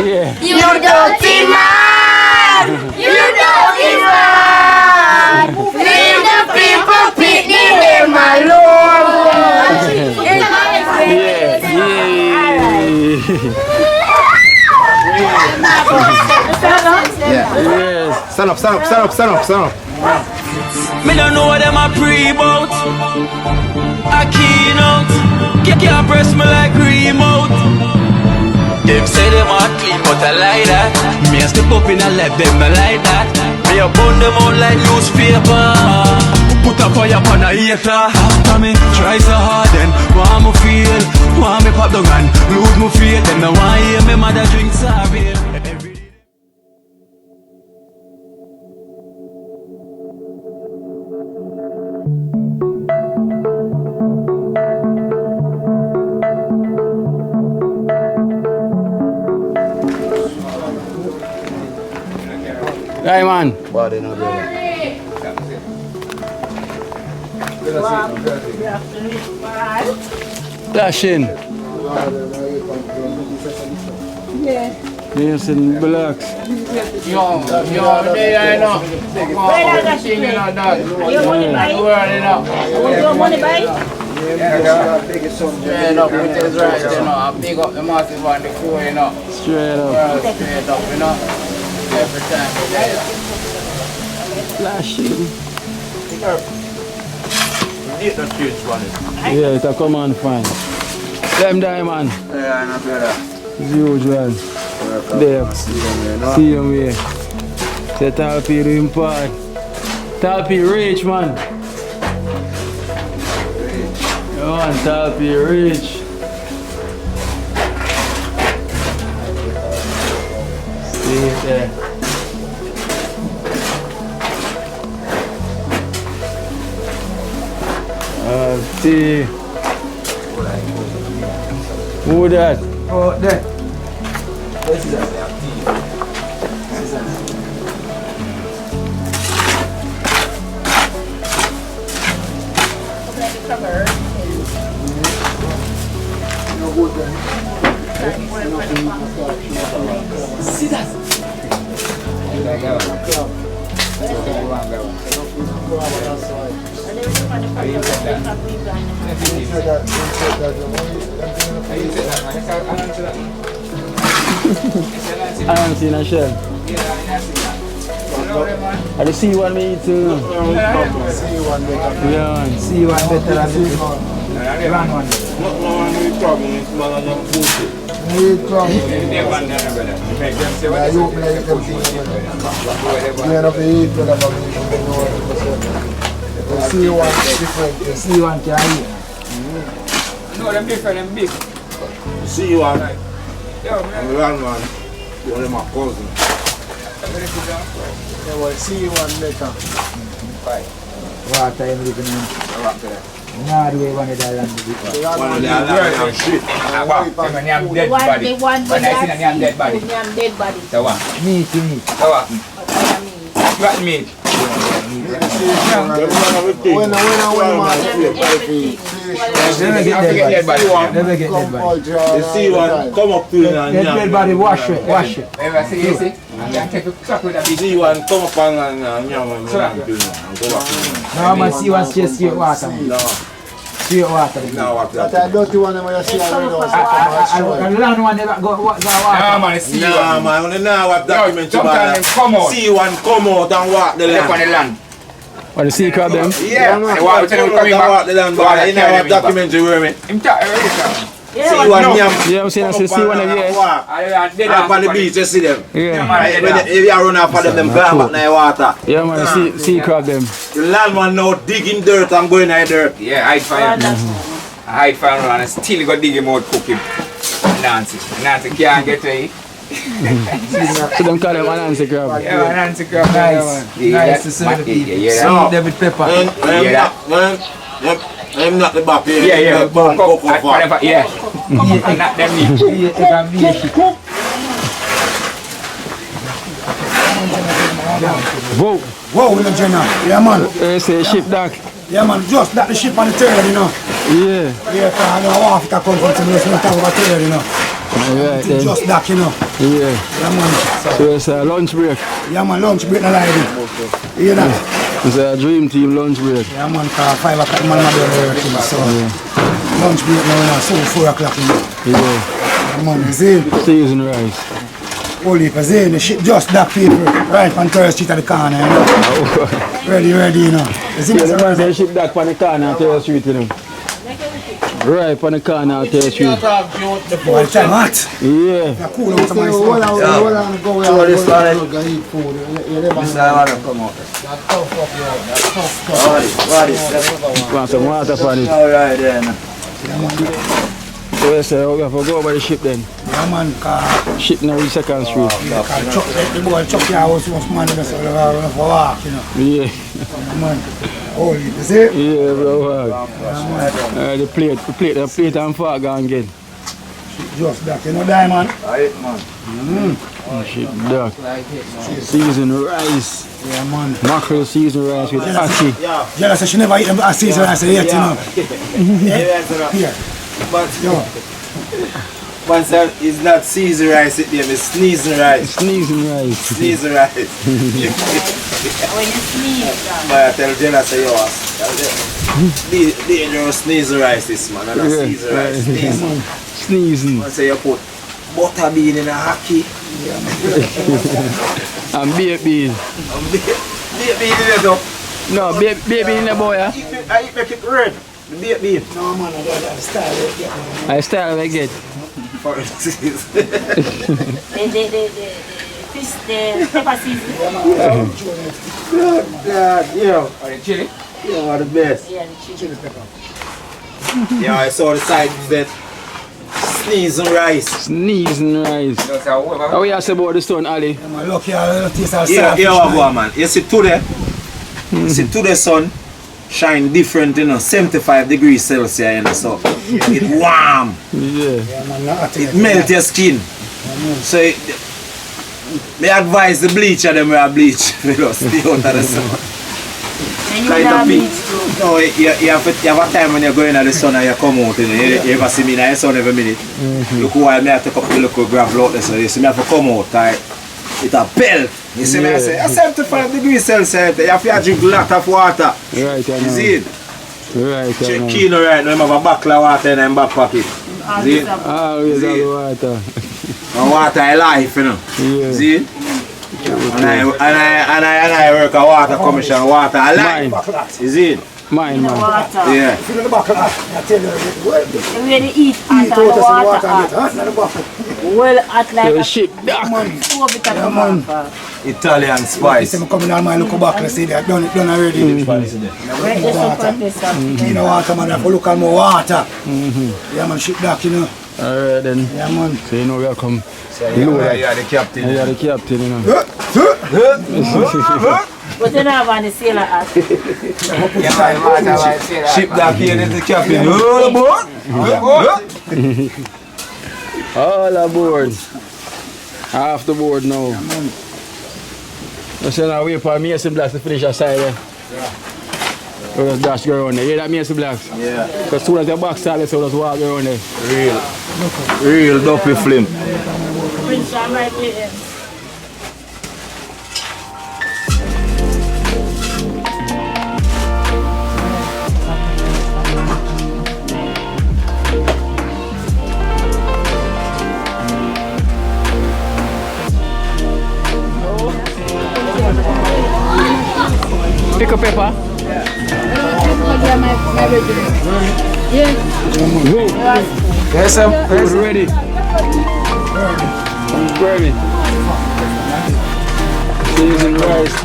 Yeah. You dirty man! You dirty man! Leave the people picnic them alone! Yes. Stand up. Me don't know what them a pre-bout. A keynote. Can't press me like remote. Them say them a clean but I like that. Me a step up in a left them I like that. Me a burn them out like newspaper. Put a fire upon a hater. After me try so hard then want me feel. Want me pop down and lose me feel. Them no want hear me mother drink sorry. Hey man. Body no brother. Dashing. Yes, and relax. Yo, there I know. Where that thing? Your money buy? Your money buy? Straight up, it is right, you know. I pick up the massive on the crew, you know. Straight up. Straight up, you know. Every time we there. Flashing. Yeah, Yeah, it's a command fine. Them diamond. no brother. As usual. There. See him here. Say Talpi doing part. Talpi rich man. Come on, Talpi rich. See it there. See. Who that? Oh, there. I haven't seen a shell. I just see one me too. Yeah, man. See one better than this one. Run one. Need trouble. You play them things. You have to eat with them. You see one different. You see one can eat. No, them different, them big. See you one. Yo, I'm the land man. You only my cousin. Yeah, well, see one later. Bye. Water in living in. I walk to that. Nah, the way one of the land is One of the land shit. I walk. Them when I'm dead body. When I see them dead body. Dead body. So what? meat. So what? What meat? When Never get dead body. Never get dead body. You see one come up to you and Get dead body, wash it. Ever see, you see? I can take a truck with a you big. see one come up and yam and go back. No, man, see one straight water. No, Straight water. no, what But that? I don't want them when you see a window. I land one never go water. No, man, see Nah, one. man, only now what document you Sometimes them come out. see one come out and walk the Left on land. the land. What the sea crab them? Yeah, They they want to tell them coming back. walk the land, but you know what document you wear me. Him chat already, sir. See one yam. Yeah, I'm saying I see one of you. Walk. I did Up on the beach, you see them. Yeah. If you run after them, gone back in the water. Yeah, man, sea crab them. The landman now digging dirt and going in the dirt. Yeah, hide fire. I hide fire and I still go dig him out, cook him. Nancy can't get to it. So them call them Nancy crab. Yeah, Nancy crab. Nice to serve the people. No. Sweet them with pepper. I'm not the back here. Yeah. Burn cocoa fat. Yeah. Not them meat. It can be a shit. Whoa. Whoa, you Jenna. Yeah, man. They say ship dock. Yeah, man. Just that the ship on the tail, you know. Yeah. Yeah, I know half it come from some talk about tail, you know. Alright then. Just that, you know. Yeah. Yeah, man. So it's a lunch break. Yeah, man, lunch break no lie. You hear that? It's a dream team lunch break. Yeah, man, 5 o'clock, man, I'm working. So, lunch break now, so 4 o'clock. Yeah. Yeah, man, you see? Season rice. Holy, because the shit just that people right on Third Street at the corner, you know. Ready, you know. You see Yeah, me, the man say ship that on the corner of Third Street, you know. Right on the corner of Third Street. Boy, the time hot. Yeah. Yeah, cool out of my Hold stomach. on, go So this one, eat food. You never this one wanna come out. What is that? Want some water for it. Alright then. So you say we have to go by the ship then. Yeah, man, because Ship now reach 2nd Street. the boy chuck your house was man, so they have to walk, you know. Yeah. Yeah, man. Holy, you see? Yeah, bro. Yeah, man. The plate and fork gone again. Just that, you know, diamond. Alright man. Ship duck. Seasoned rice. Yeah, man. Mackerel seasoned rice with ackee. Jella said she never eat them season rice yet, you know. Here. But Yo. once it's not season rice, it's sneezing rice. Sneezing rice. Sneezing rice. When you sneeze, But I tell Jenna, say, yo, dangerous sneezing rice this man, and a season rice. Sneezing. Sneezing. I say you put butter bean in a hockey. And baked bean. Baked bean in it up. No, baked bean in the boy, yeah? I make it red. The baked bean. No, man, I got that style. Yeah. I style I get. For instance. the fish, the pepper season. God, yo. Or the chili. You are the best. Yeah, the chili pepper. Yeah, I saw the side that sneezing rice. Sneezing rice. Just a whoever. How you say about the stone, Ali? Yeah, man, look here, I'll taste our Yeah, saltfish, yeah, man. man. You see today, sun shine different, you know, 75 degrees Celsius, you know, so it warm. Yeah. Yeah, man, not It melt your skin. So me advise the bleacher them wear bleach. You know, stay out of the sun. And you Kind have of meat big. too. No, you have a time when you're going to the sun and you come out. You know, you ever see me in the sun every minute. Look why I have to take up the local gravel out there. So you see me have to come out. It a belt. You see me, I say, 75 degrees Celsius. You have to drink a lot of water. Right, I You know. see it? Right, I Check know. Kino right now, I have a bottle of water in my back pocket. See it? Always have water. And water is life, you know. Yeah. See it? And I work a water commission, water is life. Mine. You see it? Mine, man. Water. Yeah. Fill the bucket up. I tell you, The way they eat hot eat and out the of some water water and hot. get hot in the bucket. Well hot like The a ship duck. 4 bit of Yeah, man. tomato. Italian You spice. see me coming down my local bucket, see that, done already. Right there, some this up. You know water, man, I have to look at more water. Yeah, man, ship back, you know. Alright then. Yeah, man. So you know we come. You are the captain. You are the captain, you know. But you don't have any sailor hat. Ship that here is the captain. All aboard. All aboard. Half the board now. So now wait for Mason Blacks to finish aside there. We'll just dash go around there. You hear that, Mason Blacks? Yeah. Because as soon as your back started, so we'll just walk around there. Real dopey film. Prince, I'm right with him. Pick a pepper. Yes, sir. Who's ready? Who's ready? Seasoned rice.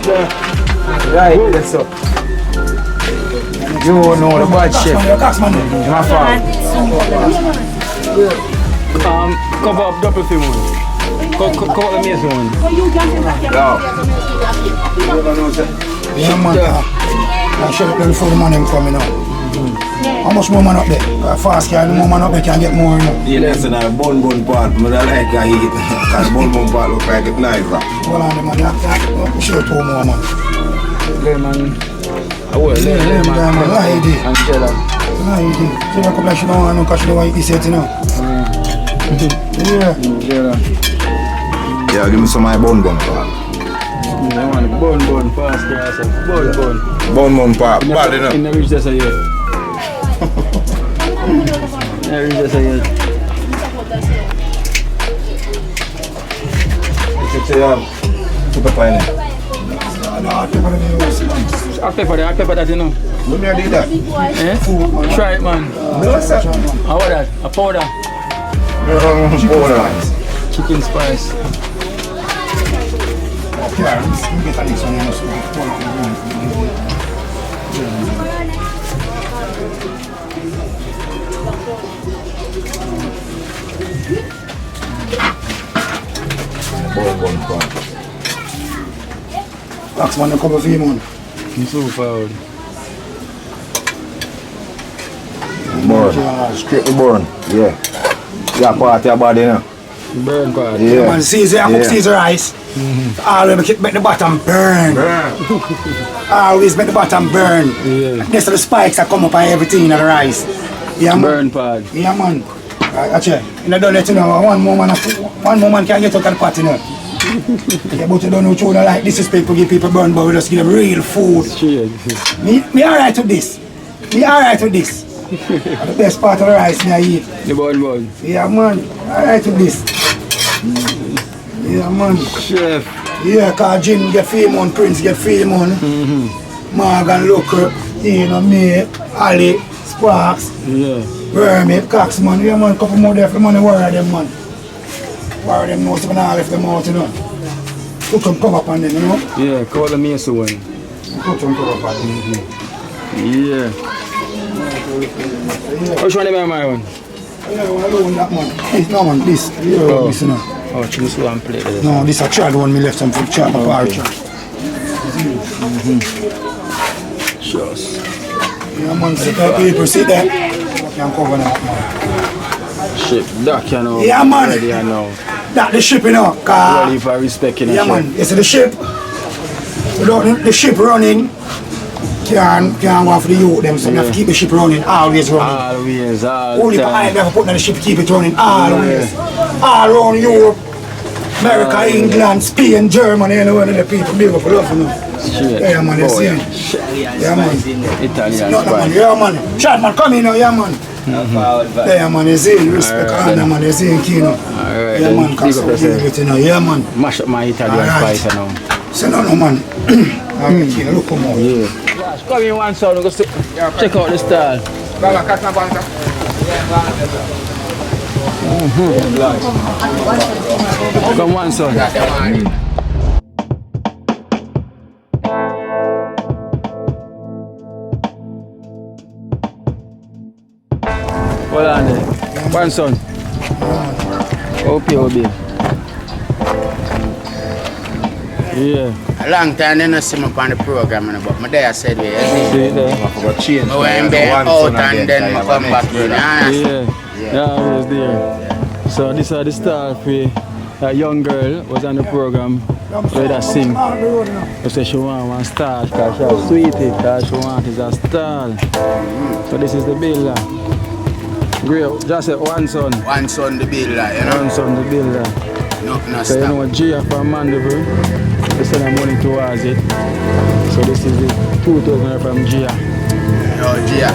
Right, that's up. You know the bad chef. My fault. Cover up double thing one. Cover the mason one. Yeah, man. I should have done before the man coming up. How much more man up there? Fast can the more man up there can get more, you know. Yeah, that's in a bun part. I like to eat. Because bun part look like it nice. Hold on, the man. Yeah, sure, 2 more, man. Lemon. I will. Lemon, Angela. Lady. So you come like she don't want to because she don't want to eat this yet, you know. Yeah. Yeah, give me some of my bun. Yeah, man, bun, fast gas, Bun, pop. Bad enough. In the reach that's a yet. In the reach that's a yet. Super fine. Hot pepper that you know. When you do that? Eh? Try it, man. No, sir. How about that? A powder? Chicken spice. Ask man, a couple of man. I'm so proud. Burn. Straight to burn. Yeah. Yeah, part your body now. Burn part. Yeah. Man, Caesar, I cook Caesar rice. Always make the bottom burn. Always make the bottom burn. Yeah. There's the spikes that come up on everything in the rice. Yeah, man. Burn part. Yeah, man. Actually, you don't let you know, one more man can get out of the pot, you know. Yeah, but you don't know what you like disrespect to give people burn, but we just give them real food. Straight. Me alright with this. The best part of the rice me I eat. The bun. Yeah, man. Alright with this. Yeah, man. Chef. Yeah, cause Jim get Fremont, Prince get Fremont. Morgan Locker, me, Ali, Sparks, Yeah. Vermi, Cox, man. Yeah, man. Couple more there for money, worry them, man. Worry them most of them all left them out, you know. Put some cover up on them, you know. Yeah, call the Mason one. Put some cover up on them. Yeah. Which one am I on? Yeah, I alone that man. Hey, no man, this. Yeah, this, you know. Oh, choose one plate. No, this a chad one, me left some for chad, my power chad. Just. Yeah, man, sit there, people, sit there. Can cover that, man. Ship, that you know. Yeah, man. Ready, you know. That the ship, you know, car. Ready for respect, you know. Yeah, man, you see the ship. Without the ship running, can't go for the youth, them, so you have to keep the ship running, always running. Always, all Only for I time. never put on the ship, keep it running, always. All around Europe, America, England, Spain, Germany, anywhere the people big up love, you know. Straight. Yeah, man, you see him. Yeah, man. Italian No, man, spice. yeah, man. Chad, man, come in now, yeah, man. Yeah, man, you see him. Respect, honor, man, you see him, Kino. Alright, Yeah, man, big cause up so yourself. good, you know, yeah, man. Mash up my Italian Alright. spice, you know. So, no, man. Alright, Kino, look, come on. Yeah. Come in one sound, go check out the style. Come one sound. Hold on there. One son. Okay. Yeah. A long time they not see me on the program, but my day I said we See there. I went back out and then I come back in. Yeah, I was there. So this is the style for that young girl was on the program where that sing. She said she want one star because she has sweetie, because she want is a star. So this is the builder. Great, just say one son. One son the builder, you know. One son the builder. Nothing So you know stop. Gia from Mandeville, they send her money towards it. So this is the 2,000 from Gia. No, Gia.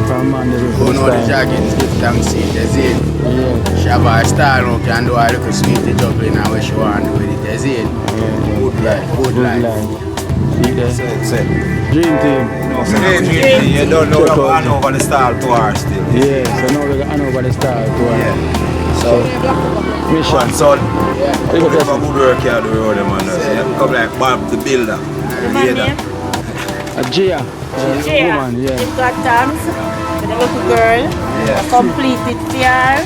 From Mandeville. Who know the jacket, give thanks in the zin. Yeah. She have a star now, can do a little sweetie juggling and what she want to do with it, the zin. Good life, good life. See there? Say. Dream team. No, say you don't know how to hand over the style to her still. Yeah, so now we're going to hand over the star to her. Yeah. So, mission. One son. Big up Good yourself. work you do with them, man. So you come like Bob the builder. Gia. Gia. Woman, yeah. She got thanks for the little girl. Yeah. Completed PR.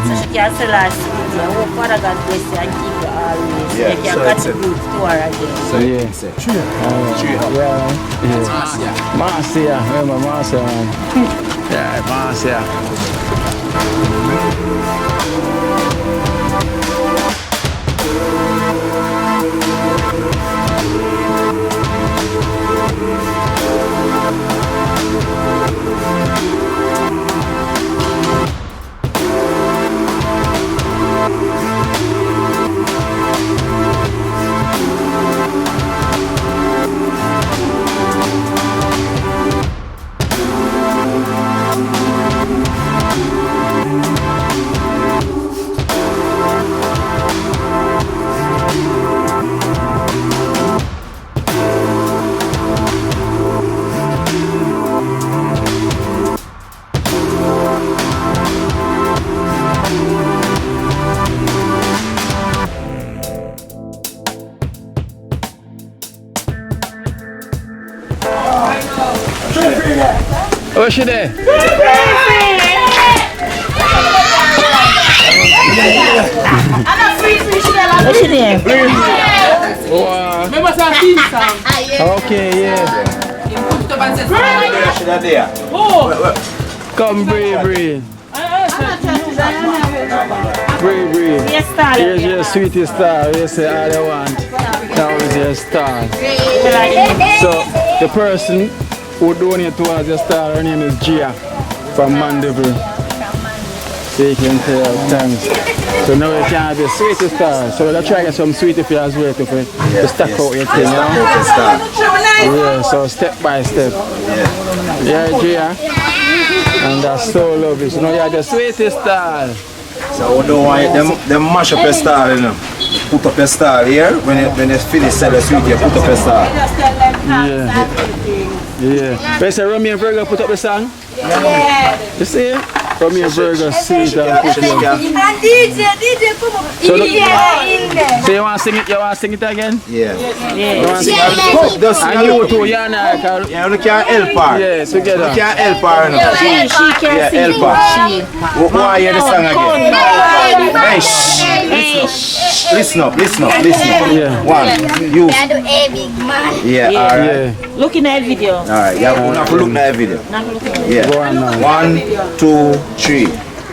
So she can sell her sweetie. I hope Father God bless you and keep you always. Yeah, You can so it's a- contribute to her again. So, yeah. Yeah. Marcia. Remember Marcia, man. Yeah, Marcia. What's she there? What's she there? Wow. Okay, yeah. Come, Bree. Bree. Here's your sweetest star. You say all you want. That was your star. So, the person who donated towards your star, her name is Gia from Mandeville. So you can tell thanks. So now you can have your sweetest star. So we'll try to get some sweetie for you as well to stack out your thing, you know? Yeah, so step by step. Yeah, Gia. And that's so lovely. So now you have the sweetest star. So we don't want them mash up your star, you know. Put up your star here. When you finish sell the sweet, you put up your star. Yeah. But say Romeo Burger put up the song? Yeah. You see? Romeo Burger sweet and put it up. And DJ, come up. So you want to sing it? You want to sing it again? Yeah. You want to sing it? And you too, you know. Yeah, you can't help her. Yeah, together. You can't help her, you know. She can sing. Help her. Why hear the song again? Hey, shh. Listen up. Yeah. One, you. Can do a big man. Yeah, alright. Look in that video. Alright, you have to look at that video. Yeah. Go on now. 1, 2, 3.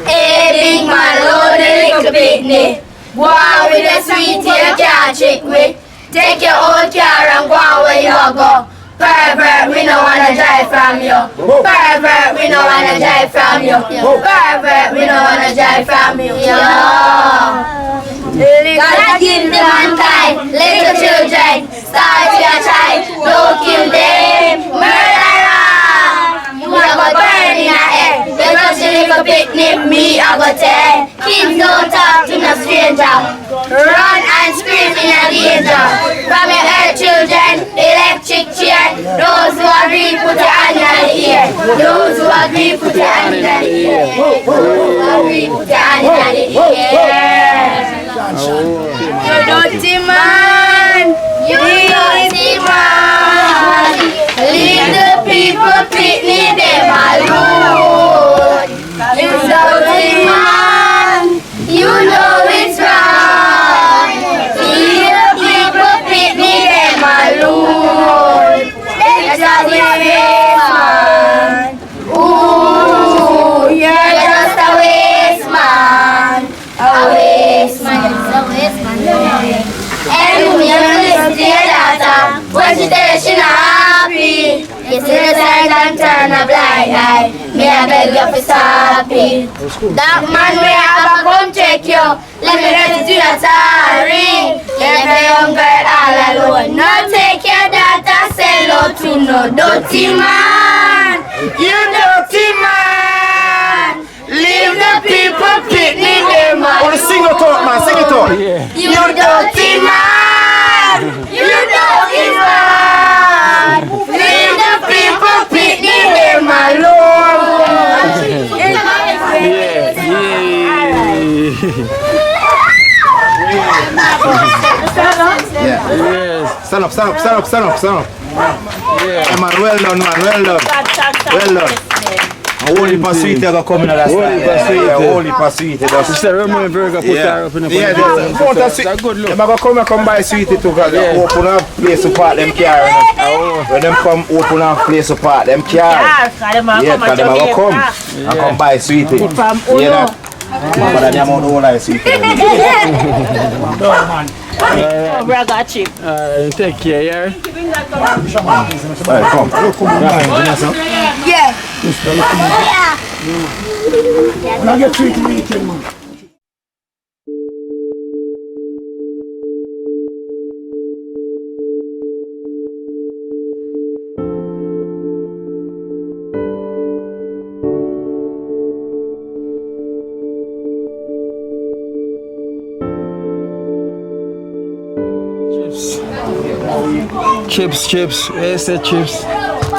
Hey, big man, load the little picnic. Go on with the sweetie, you can't trick me. Take your old car and go on where you go. Pervert, we don't wanna drive from you. Pervert, we don't wanna drive from you. Pervert, we don't wanna drive from you. Gotta give them mankind, little children. Start your child, don't kill them. Murderer, you are gonna burn in your head. You touch the little picnic, me I go tell. Kids don't talk to no stranger. Run and scream in a danger. From your earth children, electric chair. Those who agree, put your hand in the ear. Those who agree, put your hand in the ear. Those who agree, put your hand in the ear. You dirty man. You dirty man. Leave the people picnic them alone. You dirty man. You know it's wrong. Leave the people picnic them alone. That's just the waste man. Ooh, you're just a waste man. A waste man. A waste man. And when you listen to your daughter, when she tells she not happy, you see the sign and turn a blind eye. Me I beg you to stop it. That man may have a come check you. Let me let you do your sorry. Let the young girl all alone. Now take your daughter, sell out to no dirty man. You dirty man. Leave the people picnic them alone. Sing it out, man. Sing it out. You dirty man. You dirty man. Leave the people picnic them alone. Yes. Stand up. Yeah, man, well done, man. Well done. A whole heap of sweet that come in the last time. A whole heap of sweet. She said Roman Burger put her up in the that's a good look. They're going to come buy sweetie too because they open up place to park them car. When them come open up place to park them car. Yeah, because they're going to come and come buy sweetie. Yeah, but then I'm on the whole sweetie. I got cheap. Take care, yeah? Alright, come. Yeah. When I get treated to eating, man. Chips. Where's the chips?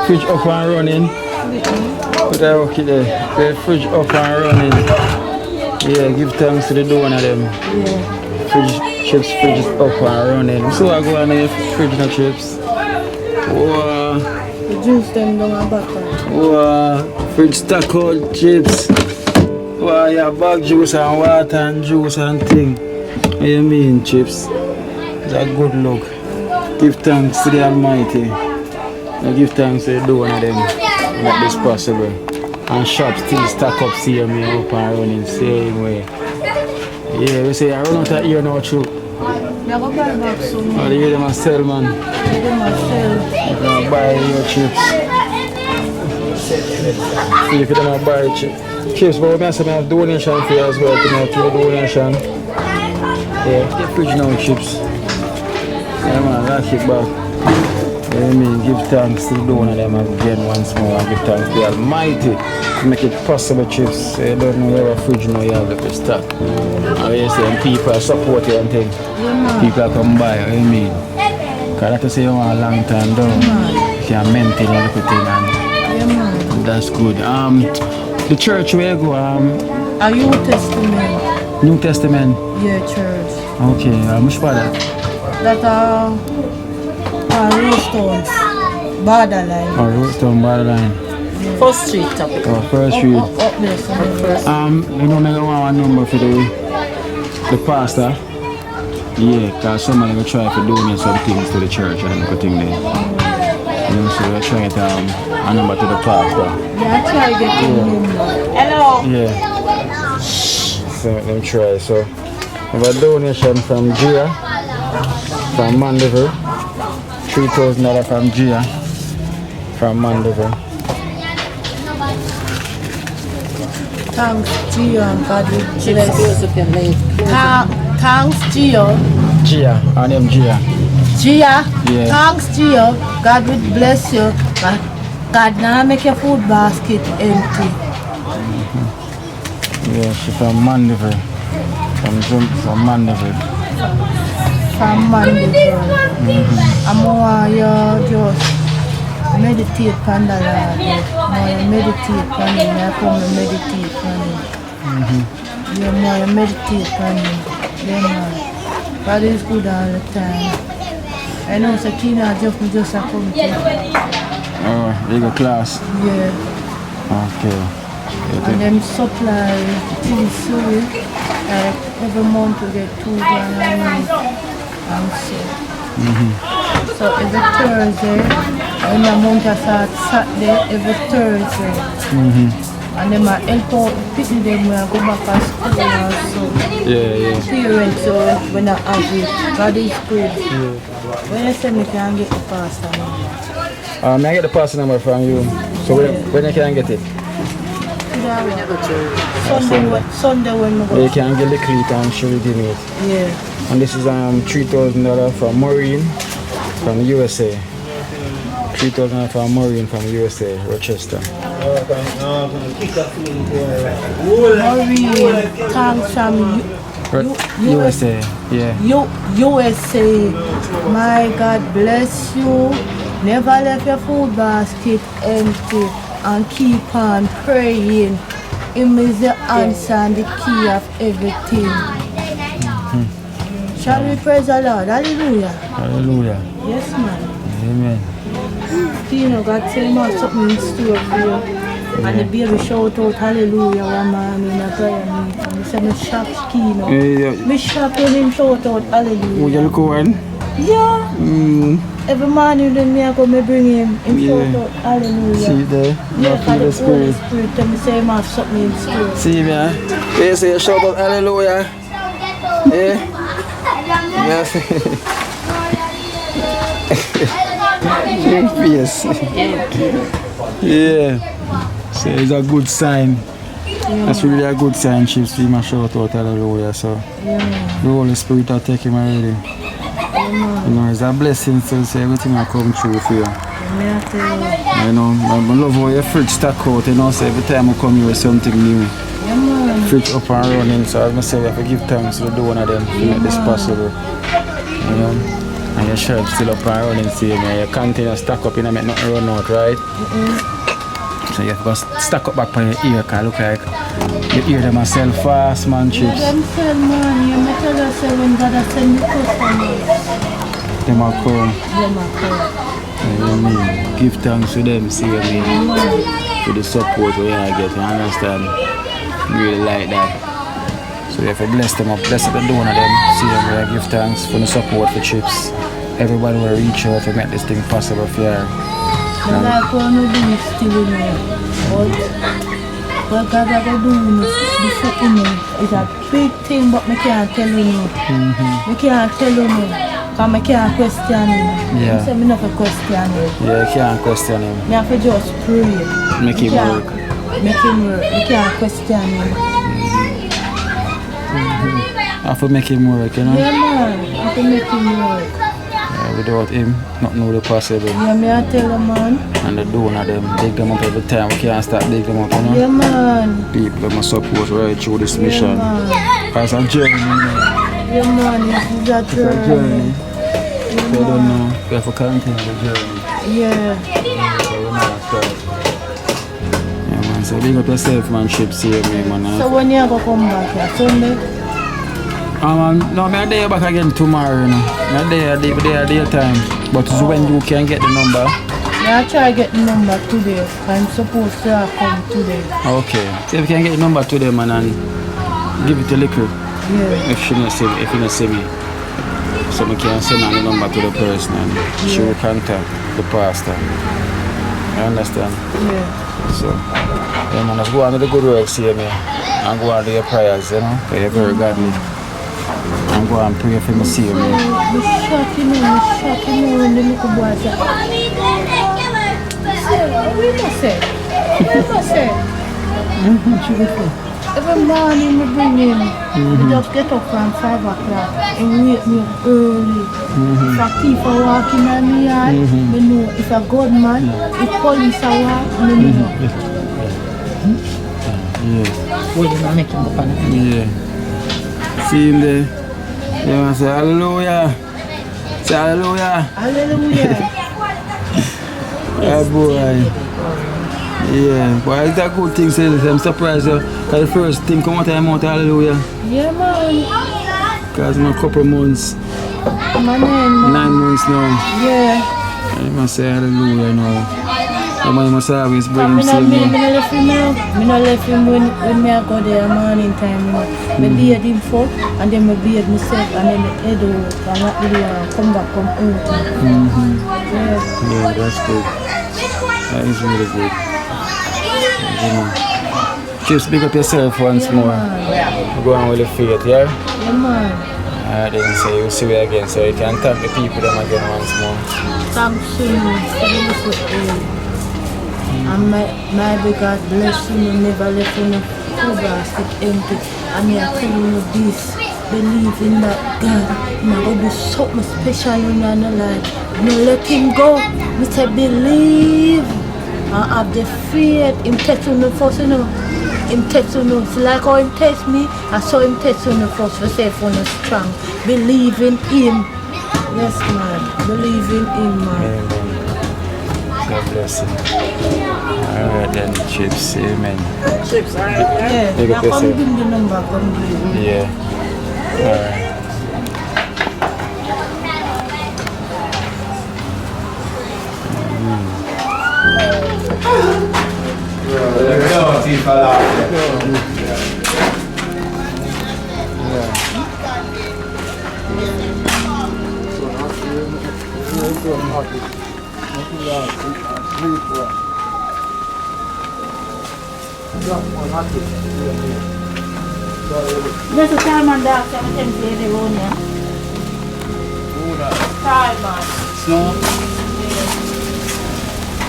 Fridge up and running. Put that okay there. The fridge up and running. Yeah, give thanks to the donor them. Fridge is up and running. So I go on the fridge no chips. Wow. The juice them down my back. Wow. Fridge stock out chips. Why you have bag juice and water and juice and thing. What you mean chips? It's a good look. Give thanks to the Almighty. And give thanks to the one of them. Make this possible. And shop still stack up, see me up and running same way. Yeah, we say I run out of here now too. You go buy back soon. Oh, they give them a sell, man. Give them a sell. You can buy your chips. See if you don't buy chips, but we also have donation for you as well. To make your donation. Yeah, get fridge now chips. Yeah, man, lock it back. I mean, give thanks to the donor them again once more and give thanks to the Almighty to make it possible chips. So you don't know you have a fridge now, you have the stock. And you say people support you and things. People come by, you know what I mean? Because like I say you want a long time down. You can maintain a little thing and that's good. The church where you go, a New Testament. New Testament? Yeah, church. Okay, how much for that? That Roadstone, Borderline. Oh, Roadstone, Borderline. First Street, top. Oh, First Street. Up there, first. You know, I want a number for the pastor. Yeah, because somebody will try to donate some things to the church and everything there. You know, so we're trying to a number to the pastor. Yeah, I try to get the number. Hello. Yeah. So let me try. So, we have a donation from Gia, from Mandeville. $3,000 from Gia, from Mandeville. Thanks, Gio, and God will bless. Thanks, Gio. Gia, her name Gia. Gia, yeah. Thanks, Gio. God will bless you. God now make your food basket empty. Yeah, she's from Mandeville. From Mandeville. From Mandeville. I'm more just meditate on the Lord. More meditate on Him. I come to meditate on Him. Yeah, more meditate on Him. Yeah, man. God is good all the time. I know so Kino just a come to. Oh, you go class? Yeah. Okay. And them supply things to it. Like every month we get 2 grand and so. So every Thursday, when the month I start Saturday, every Thursday. And then I help out people them when I go back to school also. Yeah. Parents, so when I have it, God is good. When I say me can get the pastor number. May I get the pastor number from you? So when I can get it? Sunday when we go. You can get the cleat and show it in it. Yeah. And this is $3,000 from Maureen from the USA. $3,000 from Maureen from the USA, Rochester. Maureen, thanks from USA, yeah. USA. My God bless you. Never left your food basket empty and keep on praying. Him is the answer and the key of everything. Shall we praise the Lord? Hallelujah. Hallelujah. Yes, man. Amen. Kino, God tell me something in store for you. And the baby shout out hallelujah one man in a prayer meeting. He said, me shop Kino. Me shop when him shout out hallelujah. Would you look one? Yeah. Every morning when me I go, me bring him shout out hallelujah. See there? Yeah, for the Holy Spirit. Tell me say him have something in store. See me, you say shout out hallelujah. Yeah? Yes. Yes. Yeah. So it's a good sign. Yeah. That's really a good sign. She see my shout out hallelujah. So the Holy Spirit will take him already. You know, it's a blessing to say everything will come true for you. You know, I love how your fridge stack out, you know, so every time I come here with something new. Fridge up and running, so as I say, we have to give thanks to the donor them to make this possible. You know, and your shelf still up and running, see me, your container stack up, you know, make nothing run out, right? So you have to go stack up back on your ear, because look like your ear them sell fast, man, chips. Yeah, them sell money, you may tell us when God has sent me customers. Them are come. Them are come. You know what I mean? Give thanks to them, see what I mean? For the support we are getting, you understand? Really like that. So we have to bless them up, bless the donor them, see them, we give thanks for the support for trips. Everybody will reach out to make this thing possible for you. The like one will do still in there. What God I do the second is a big thing, but I can't tell you. I can't tell you. Because I can't question him. Yeah. I say I don't question him. Yeah, you can't question him. I have to just pray. Make him work. Make him work. I can't question him. I have to make him work, you know? Yeah, man. I have to make him work. Yeah, without him, not know the possible. Yeah, me I tell him, man. And the donor them, dig them up every time. We can't stop dig them up, you know? Yeah, man. People must support right through this mission. It's a journey, you know? Yeah, man. It's a journey. It's a journey. So you don't know, we have to continue the journey. Yeah. So we must start. Yeah, man. So big up yourself, man. Trips here, man. So when you go come back here? Sunday? Man, no, I'm there back again tomorrow, you know. I'm there daytime. But it's when you can get the number. Yeah, I try to get the number today. I'm supposed to come today. Okay. So if you can get the number today, man, and give it a little. Yeah. If you not see me. So we can send on the number to the person and she will contact the pastor. You understand? Yeah. So, yeah, man, let's go on to the good works here, man. And go on to your prayers, you know, because you're very godly. And go and pray for me, see you, man. I'm shocking when the little boy said, what you say? Every morning I bring him. He just get up from 5 o'clock and wake me up early. If a thief are walking on the yard, I know. If a gunman, if police are walking, I know. Yeah. See him there. Yeah, man, say hallelujah. Say hallelujah. Hallelujah. Yeah, boy. Yeah, but it's a good thing, say I'm surprised because the first thing come out of my mouth, hallelujah. Yeah, man. Because I'm a couple months. 9 months now. Yeah. I must say hallelujah now. The man must always bring him I to me. not left him when I go there morning time, you know. I beard him for and then I beard myself and then I head out and not really come back from out. Yes. Yeah, that's good. That is really good. Just pick up yourself once more. Go on with the faith, yeah? Yeah, man. Then say you'll see you again, so you can thank the people them again once more. Thanks to you for the and my big God bless you, never let you food basket empty. And I tell you this, believe in that God. I'm going to do something special in your life. No let him go. We say believe. And have the faith. Him test you first, you know. Him test you. It's like how him test me. I saw him test you first for say for you strong. Believe in him. Yes, man. Believe in him, man. Amen. God bless you. Alright then, Chips, amen. Chips, alright? Yeah. Big up Now come yourself. give me the number, come give me. Yeah. Alright. There's a time on that, so I'm tempted to go on here. Time, man. Snow?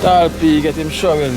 Tall P, get him shovel.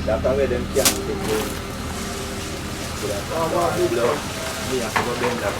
That's where them can't take it. So that's why the blood. Me have to go bend that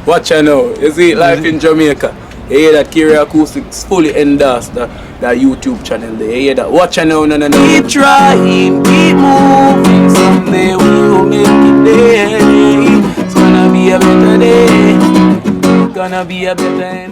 Watch out now, you see life in Jamaica. You hear that Kiri Acoustics fully endorsed that YouTube channel there. You hear that? Watch out now, no. Keep trying, keep moving. Someday we will make it there. It's gonna be a better day. It's gonna be a better day.